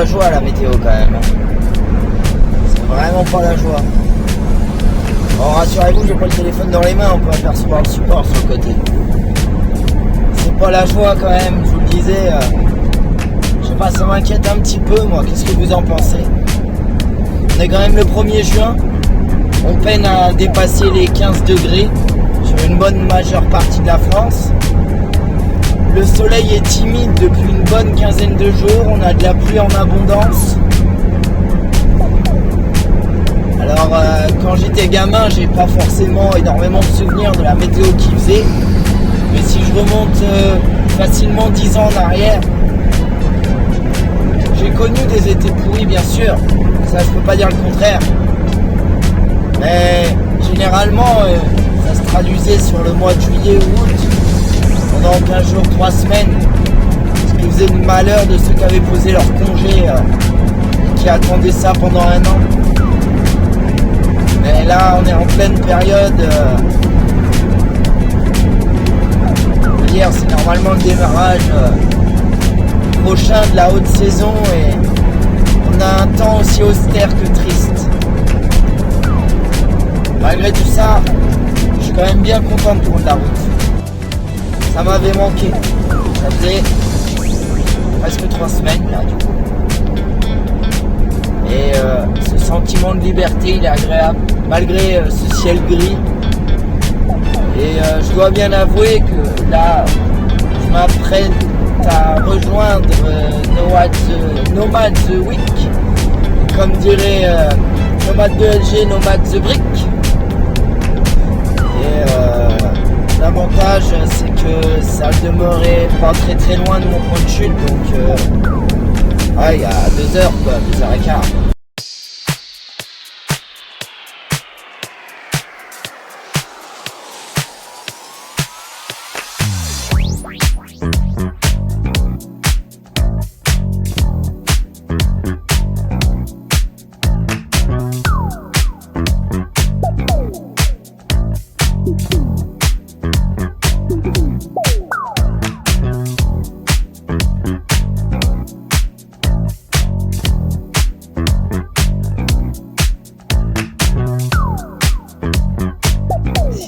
la joie la météo quand même. C'est vraiment pas la joie. Bon, rassurez-vous, j'ai pas le téléphone dans les mains, on peut apercevoir le support sur le côté. C'est pas la joie quand même, je vous le disais. Je sais pas, ça m'inquiète un petit peu moi, qu'est-ce que vous en pensez? On est quand même le 1er juin, on peine à dépasser les 15 degrés sur une bonne majeure partie de la France. Le soleil est timide depuis une bonne quinzaine de jours, on a de la pluie en abondance. Alors quand j'étais gamin, j'ai pas forcément énormément de souvenirs de la météo qu'il faisait. Mais si je remonte facilement 10 ans en arrière, j'ai connu des étés pourris bien sûr, ça je peux pas dire le contraire. Mais généralement ça se traduisait sur le mois de juillet ou août, pendant 15 jours, 3 semaines, ce qui faisait le malheur de ceux qui avaient posé leur congé et qui attendaient ça pendant un an. Mais là on est en pleine période, hier c'est normalement le démarrage prochain de la haute saison et on a un temps aussi austère que triste. Malgré tout ça, je suis quand même bien content de prendre la route. Ça m'avait manqué, ça faisait presque 3 semaines là du coup. Et ce sentiment de liberté, il est agréable, malgré ce ciel gris. Et je dois bien avouer que là, je m'apprête à rejoindre Nomad the Week, comme dirait Nomad de LG, Nomad the Brick. Et l'avantage, c'est que ça demeurait pas très loin de mon point de chute, donc il y a 2 heures quoi, 2h15.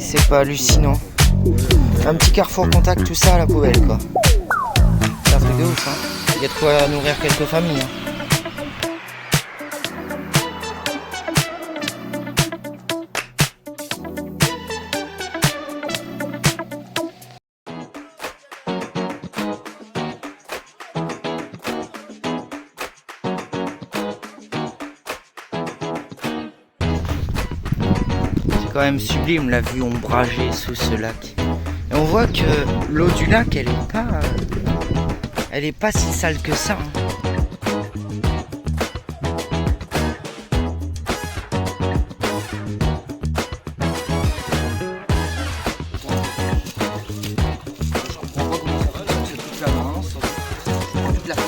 C'est pas hallucinant. Un petit carrefour contact, tout ça à la poubelle quoi. C'est un truc de ouf hein. Il y a de quoi nourrir quelques familles hein. Quand même sublime la vue ombragée sous ce lac. Et on voit que l'eau du lac elle est pas si sale que ça. Hein. Je comprends pas comment ça fonctionne ce truc là normalement sur toute la pluie.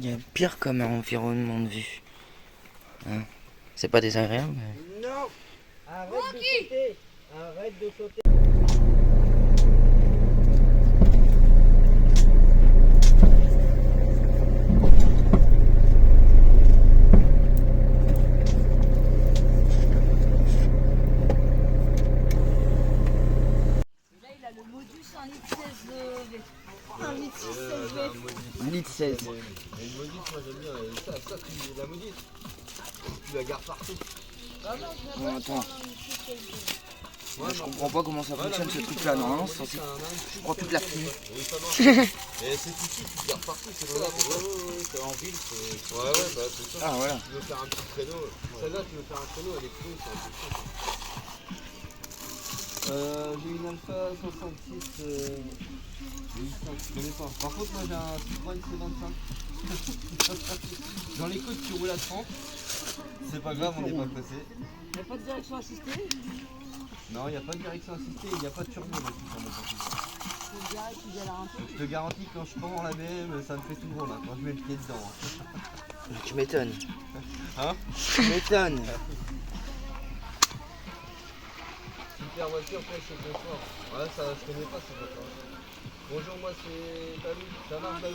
Il y a pire comme environnement de vue. Hein, c'est pas désagréable. Mais... Non, arrête de sauter. Là, il a le modus 1 litre 16 V. 1 litre 16 V. 1 litre 16. Et une modite, moi j'aime bien, ça la modite, tu la gardes partout. Bon, attends. Moi, je comprends pas comment ça fonctionne ce truc là, normalement c'est censé... Je prends toute la pluie. Oui, ça marche. Et cet outil, tu le gardes partout, c'est ça. Ouais, en ville, c'est... Ouais, bah c'est ça. Ah, voilà. Tu veux faire un petit créneau, celle-là, tu veux faire un créneau, elle est plus haute, c'est un peu j'ai une Alpha 66, je connais pas. Par contre, moi j'ai un Citroën C25. Dans les côtes, tu roules à 30. C'est pas grave, on n'est pas pressé. Il n'y a pas de direction assistée? Non, il n'y a pas de direction assistée, il n'y a pas de turbo là-dessus sur mon computer. Tu dirais tu galères un peu? Je te garantis que quand je prends la BM, ça me fait tout drôle, hein, quand je mets le pied dedans. Tu m'étonnes. Hein? Tu m'étonnes. super voiture, après c'est confort. Ouais, ça, je connais pas ces voitures. Bonjour, moi c'est Balou. Ça marche Balou?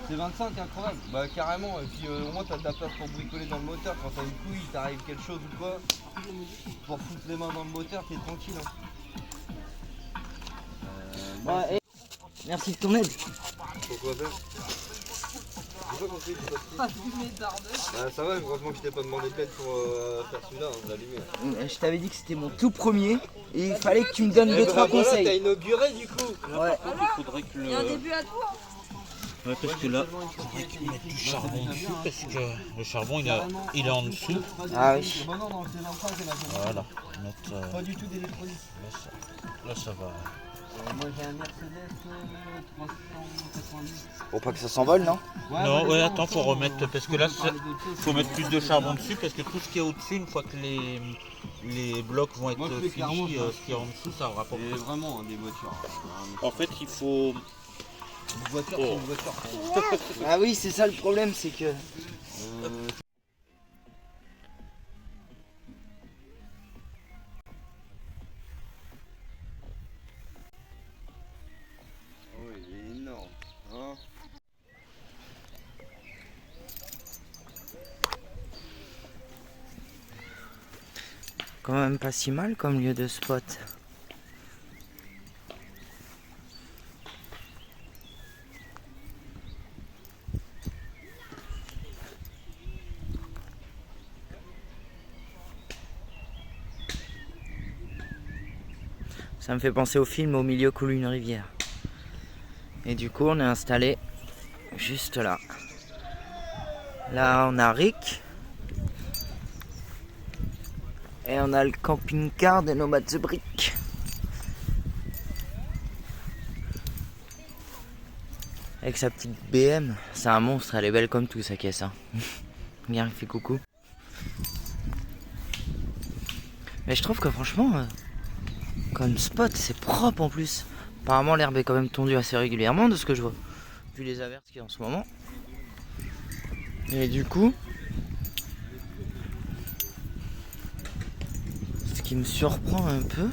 C'est 25, incroyable. Bah carrément, et puis au moins t'as de la place pour bricoler dans le moteur. Quand t'as une couille, t'arrive quelque chose ou quoi, pour foutre les mains dans le moteur, t'es tranquille. Hein. Ouais, merci de ton aide. Pourquoi faire? J'ai pas compris, j'ai pas compris. Ça va, heureusement que je t'ai pas demandé de l'aide pour faire celui-là, hein, l'allumer. Je t'avais dit que c'était mon tout premier et il fallait que tu me donnes 2-3 conseils. T'as inauguré du coup. Ouais. Il y a un début à tout. Ouais, parce que là, il faudrait qu'il mette du charbon dessus parce que le charbon il est en dessous. Ah oui. Voilà. Mettre, Pas du tout d'électronique. là ça va. Moi j'ai un Mercedes 390. Pour pas que ça s'envole, non? Non, ouais, attends, faut remettre parce que là, faut mettre plus de charbon dessus parce que tout ce qui est au-dessus, une fois que les blocs vont être finis, ce qui est en dessous, ça rapporte. C'est vraiment des voitures. En fait, il faut. Une voiture, c'est une voiture. Ah oui, c'est ça le problème, c'est que... Oh, il est énorme. Hein. Quand même pas si mal comme lieu de spot. Ça me fait penser au film Au milieu coule une rivière. Et du coup on est installé juste là. Là on a Rick. Et on a le camping-car des Nomades The Brick. Avec sa petite BM. C'est un monstre, elle est belle comme tout sa caisse. Hein. Regarde, il fait coucou. Mais je trouve que franchement, comme spot, c'est propre en plus. Apparemment l'herbe est quand même tondue assez régulièrement de ce que je vois. Vu les averses qu'il y a en ce moment. Et du coup... Ce qui me surprend un peu,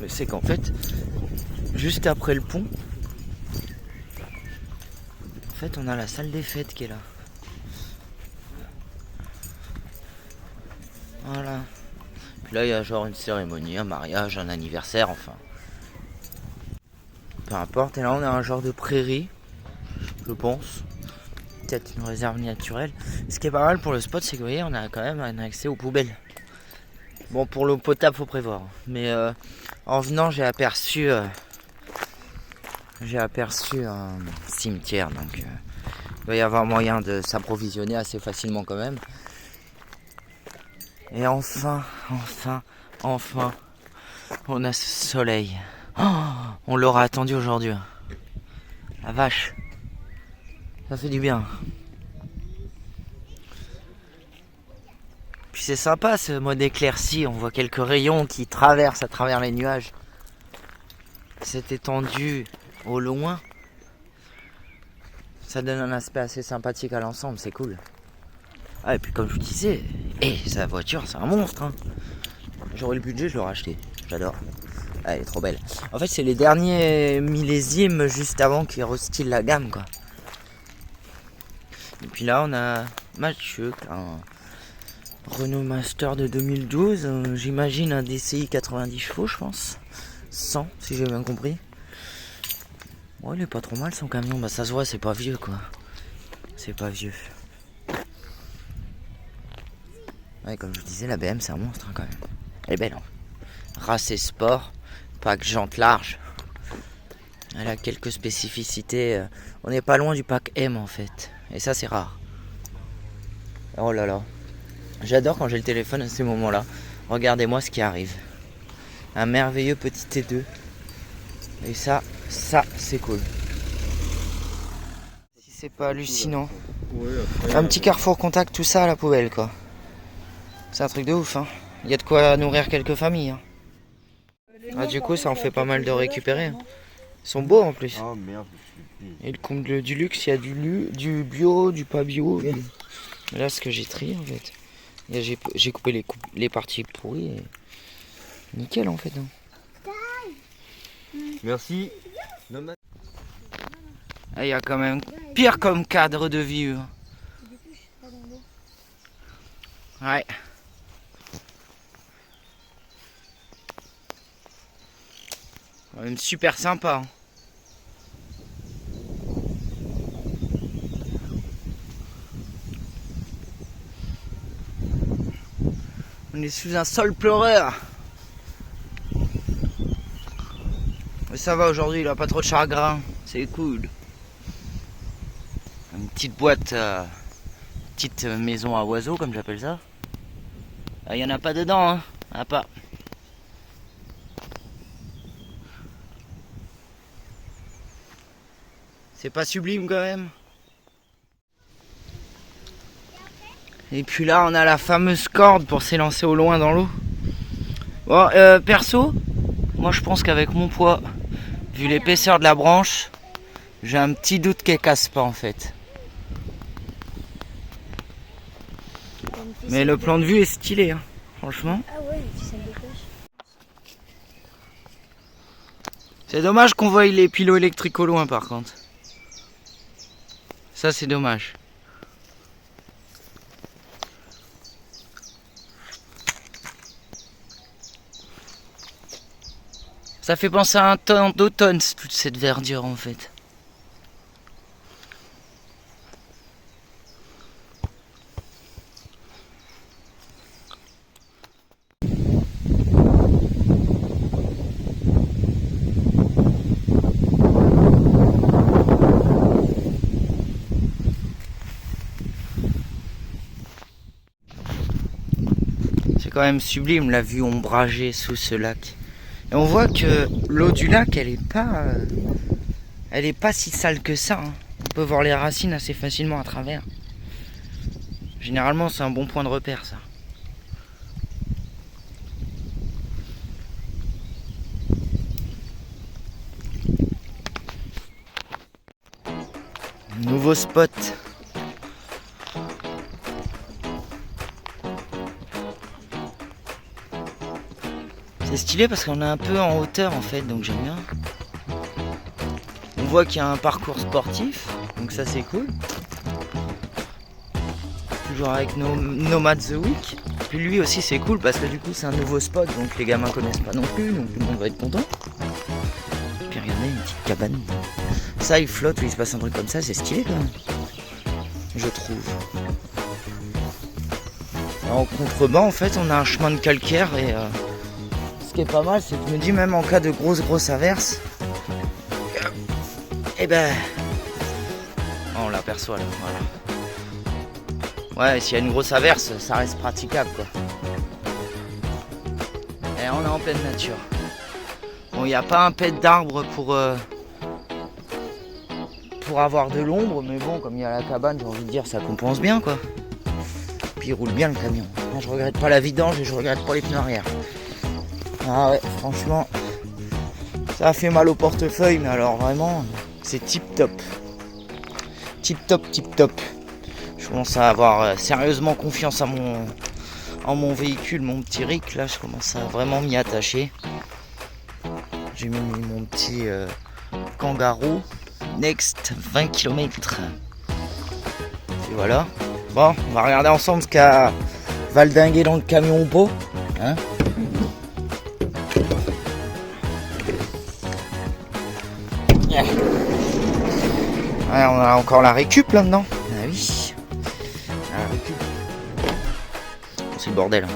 c'est qu'en fait, juste après le pont, en fait, on a la salle des fêtes qui est là. Voilà. Puis là, il y a genre une cérémonie, un mariage, un anniversaire, enfin. Peu importe. Et là, on a un genre de prairie, je pense. Peut-être une réserve naturelle. Ce qui est pas mal pour le spot, c'est que vous voyez, on a quand même un accès aux poubelles. Bon, pour l'eau potable, faut prévoir. Mais en venant, j'ai aperçu un cimetière. Donc, il va y avoir moyen de s'approvisionner assez facilement quand même. Et enfin, on a ce soleil. Oh, on l'aura attendu aujourd'hui. La vache. Ça fait du bien. Puis c'est sympa ce mode éclairci, on voit quelques rayons qui traversent à travers les nuages. Cette étendue au loin, ça donne un aspect assez sympathique à l'ensemble, c'est cool. Ah et puis comme je vous disais, sa voiture c'est un monstre. Hein. J'aurais le budget, je l'aurais acheté, j'adore. Ah, elle est trop belle. En fait c'est les derniers millésimes juste avant qu'ils restylent la gamme quoi. Et puis là on a Mathieu, un Renault Master de 2012, j'imagine un DCI 90 chevaux je pense. 100 si j'ai bien compris. Bon il est pas trop mal son camion, bah ça se voit c'est pas vieux quoi. C'est pas vieux. Ouais comme je vous disais la BM c'est un monstre hein, quand même. Elle est belle hein. Race et sport, pack jante large. Elle a quelques spécificités. On n'est pas loin du pack M en fait. Et ça c'est rare. Oh là là. J'adore quand j'ai le téléphone à ces moments-là. Regardez-moi ce qui arrive. Un merveilleux petit T2. Et ça c'est cool. Si c'est pas hallucinant. Un petit carrefour contact, tout ça à la poubelle quoi. C'est un truc de ouf hein. Il y a de quoi nourrir quelques familles. Hein. Ah, du coup ça en fait pas mal de récupérer. Hein. Ils sont beaux en plus. Oh merde. Et le comble du luxe, il y a du bio, du pas bio. Et là ce que j'ai trié en fait. Et j'ai coupé les parties pourries et nickel en fait. Hein. Merci. Ah, il y a quand même pire comme cadre de vie. Hein. Ouais. Quand même super sympa. Hein. On est sous un sol pleureur. Mais ça va aujourd'hui, il a pas trop de chagrin. C'est cool. Une petite boîte, petite maison à oiseaux comme j'appelle ça. Il y en a pas dedans, hein. Ah, pas. C'est pas sublime quand même. Et puis là on a la fameuse corde pour s'élancer au loin dans l'eau. Bon, perso, moi je pense qu'avec mon poids, vu l'épaisseur de la branche, j'ai un petit doute qu'elle casse pas en fait. Mais le plan de vue est stylé, hein, franchement. Ah ouais, ça me dépêche. C'est dommage qu'on voie les pilots électriques au loin par contre. Ça c'est dommage. Ça fait penser à un temps d'automne, toute cette verdure en fait. C'est quand même sublime la vue ombragée sous ce lac. Et on voit que l'eau du lac, elle est pas si sale que ça. Hein. On peut voir les racines assez facilement à travers. Généralement, c'est un bon point de repère, ça. Nouveau spot. C'est stylé parce qu'on est un peu en hauteur en fait, donc j'aime bien. On voit qu'il y a un parcours sportif, donc ça c'est cool. Toujours avec nos Nomad The Week. Puis lui aussi c'est cool parce que du coup c'est un nouveau spot, donc les gamins connaissent pas non plus, donc tout le monde va être content. Puis regardez, une petite cabane. Ça il flotte, il se passe un truc comme ça, c'est stylé quand même. Je trouve. En contrebas en fait on a un chemin de calcaire et... Ce qui est pas mal, c'est que je me dis même en cas de grosse averse, et ben, on l'aperçoit là, voilà. Ouais, s'il y a une grosse averse, ça reste praticable quoi. Et on est en pleine nature. Bon, il n'y a pas un pet d'arbre pour avoir de l'ombre, mais bon, comme il y a la cabane, j'ai envie de dire, ça compense bien quoi. Puis il roule bien le camion. Non, je regrette pas la vidange et je regrette pas les pneus arrière. Ah ouais, franchement, ça a fait mal au portefeuille, mais alors vraiment, c'est tip top. Tip top. Je commence à avoir sérieusement confiance en mon véhicule, mon petit Rick. Là, je commence à vraiment m'y attacher. J'ai mis mon petit Kangaroo Next 20 km. Et voilà. Bon, on va regarder ensemble ce qu'a valdingué dans le camion ou pas. Hein? Ouais, on a encore la récup là-dedans. Ah oui. La récup. C'est le bordel.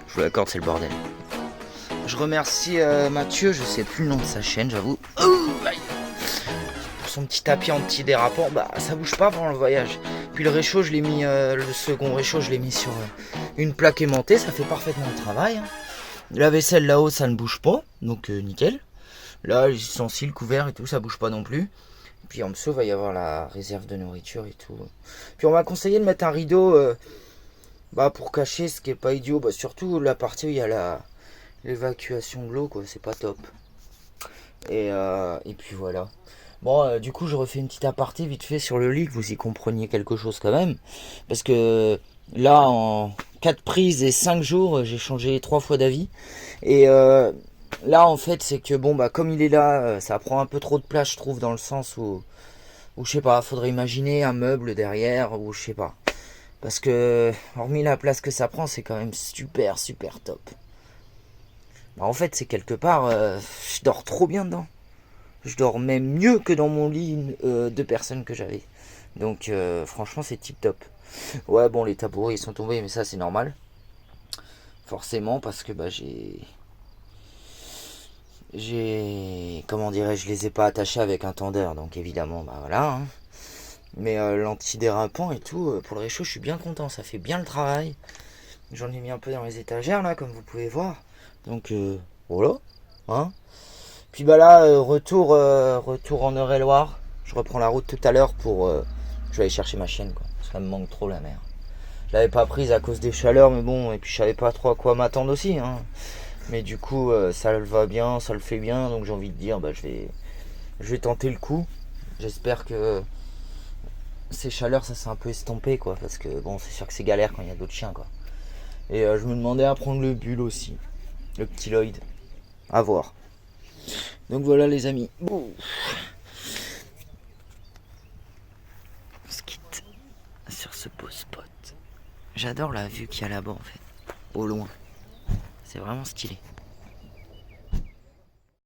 Je vous l'accorde, c'est le bordel. Je remercie Mathieu, je sais plus le nom de sa chaîne, j'avoue. Pour son petit tapis anti-dérapant, bah ça bouge pas pendant le voyage. Puis le réchaud, je l'ai mis, le second réchaud, je l'ai mis sur une plaque aimantée, ça fait parfaitement le travail. Hein. La vaisselle là-haut, ça ne bouge pas, donc nickel. Là, les ustensiles, couverts et tout, ça bouge pas non plus. Puis en dessous, il va y avoir la réserve de nourriture et tout. Puis on m'a conseillé de mettre un rideau pour cacher ce qui est pas idiot. Bah, surtout la partie où il y a l'évacuation de l'eau, quoi. C'est pas top. Et puis voilà. Bon, du coup, je refais une petite aparté vite fait sur le lit, que vous y compreniez quelque chose quand même. Parce que là, en 4 prises et 5 jours, j'ai changé 3 fois d'avis. Et là en fait c'est que bon bah comme il est là, ça prend un peu trop de place je trouve, dans le sens où je sais pas, faudrait imaginer un meuble derrière, ou je sais pas. Parce que hormis la place que ça prend, c'est quand même super top. Bah, en fait c'est quelque part, je dors trop bien dedans. Je dors même mieux que dans mon lit de personnes que j'avais. Donc franchement c'est tip top. Ouais bon, les tabourets ils sont tombés, mais ça c'est normal. Forcément parce que bah comment dirais-je, je les ai pas attachés avec un tendeur, donc évidemment bah voilà hein. Mais l'antidérapant et tout, pour le réchaud je suis bien content, ça fait bien le travail. J'en ai mis un peu dans les étagères là, comme vous pouvez voir. Donc voilà hein. Puis bah là retour en Eure-et-Loire. Je reprends la route tout à l'heure pour je vais aller chercher ma chienne quoi, parce qu'elle me manque trop la mer. Je l'avais pas prise à cause des chaleurs, mais bon, et puis je savais pas trop à quoi m'attendre aussi hein. Mais du coup ça le va bien, ça le fait bien, donc j'ai envie de dire bah je vais tenter le coup. J'espère que ces chaleurs ça s'est un peu estompé quoi, parce que bon c'est sûr que c'est galère quand il y a d'autres chiens quoi. Et je me demandais à prendre le bulle aussi, le petit Lloyd, à voir. Donc voilà les amis. On se quitte sur ce beau spot. J'adore la vue qu'il y a là-bas en fait, au loin. C'est vraiment stylé.